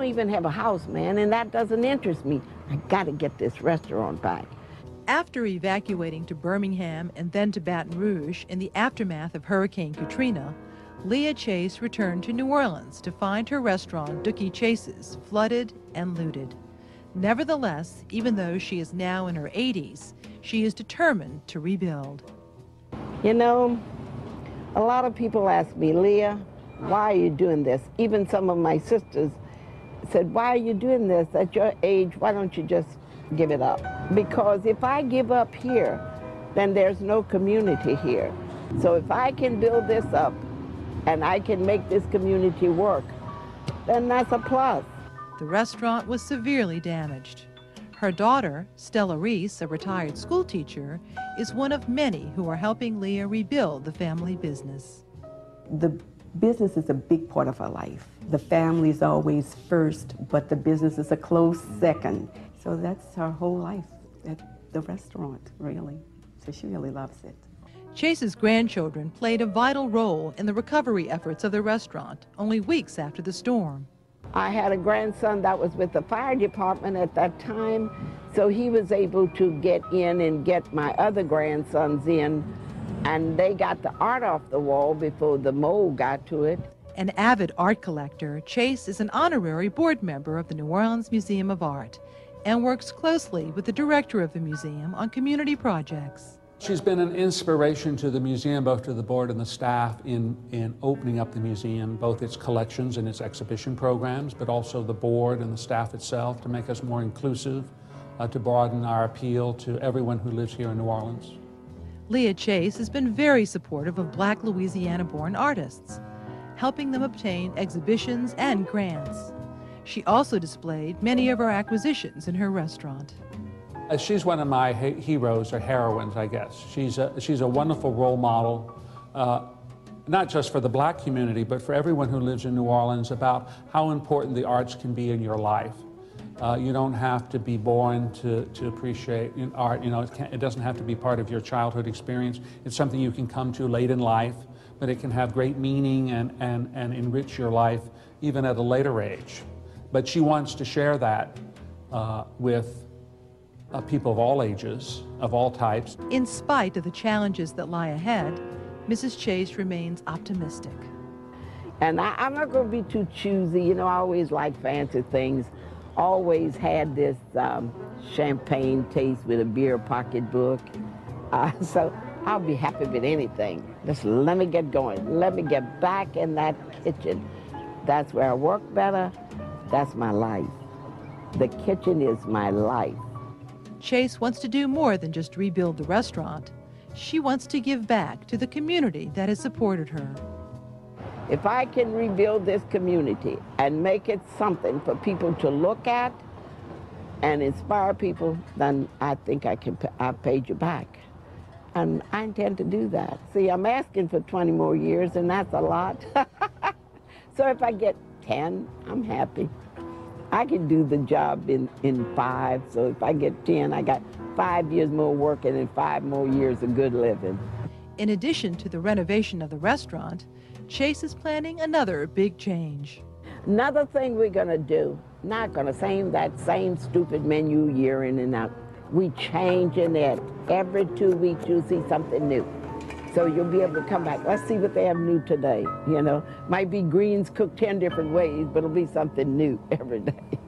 don't even have a house, man, and that doesn't interest me. I got to get this restaurant back. After evacuating to Birmingham and then to Baton Rouge in the aftermath of Hurricane Katrina, Leah Chase returned to New Orleans to find her restaurant, Dookie Chase's, flooded and looted. Nevertheless, even though she is now in her 80s, she is determined to rebuild. You know, a lot of people ask me, Leah, why are you doing this? Even some of my sisters said, why are you doing this? At your age, why don't you just give it up? Because if I give up here, then there's no community here. So if I can build this up and I can make this community work, then that's a plus. The restaurant was severely damaged. Her daughter, Stella Reese, a retired school teacher, is one of many who are helping Leah rebuild the family business. The business is a big part of our life. The family is always first, but the business is a close second. So that's her whole life at the restaurant, really. So she really loves it. Chase's grandchildren played a vital role in the recovery efforts of the restaurant only weeks after the storm. I had a grandson that was with the fire department at that time, so he was able to get in and get my other grandsons in, and they got the art off the wall before the mold got to it. An avid art collector, Chase is an honorary board member of the New Orleans Museum of Art and works closely with the director of the museum on community projects. She's been an inspiration to the museum, both to the board and the staff, in opening up the museum, both its collections and its exhibition programs, but also the board and the staff itself to make us more inclusive, to broaden our appeal to everyone who lives here in New Orleans. Leah Chase has been very supportive of Black Louisiana-born artists, helping them obtain exhibitions and grants. She also displayed many of her acquisitions in her restaurant. She's one of my heroes or heroines, I guess. She's a wonderful role model, not just for the Black community, but for everyone who lives in New Orleans, about how important the arts can be in your life. You don't have to be born to appreciate art. You know, it doesn't have to be part of your childhood experience. It's something you can come to late in life, but it can have great meaning and enrich your life even at a later age. But she wants to share that with people of all ages, of all types. In spite of the challenges that lie ahead, Mrs. Chase remains optimistic. And I'm not going to be too choosy. You know, I always like fancy things. Always had this champagne taste with a beer pocketbook. So I'll be happy with anything. Just let me get going. Let me get back in that kitchen. That's where I work better. That's my life. The kitchen is my life. Chase wants to do more than just rebuild the restaurant. She wants to give back to the community that has supported her. If I can rebuild this community and make it something for people to look at and inspire people, then I think I've paid you back. And I intend to do that. See, I'm asking for 20 more years, and that's a lot. So if I get 10, I'm happy. I can do the job in 5, so if I get 10, I got 5 years more working and 5 more years of good living. In addition to the renovation of the restaurant, Chase is planning another big change. Another thing we're gonna do, not gonna say that same stupid menu year in and out. We changing it. Every 2 weeks you'll see something new. So you'll be able to come back. Let's see what they have new today, you know. Might be greens cooked 10 different ways, but it'll be something new every day.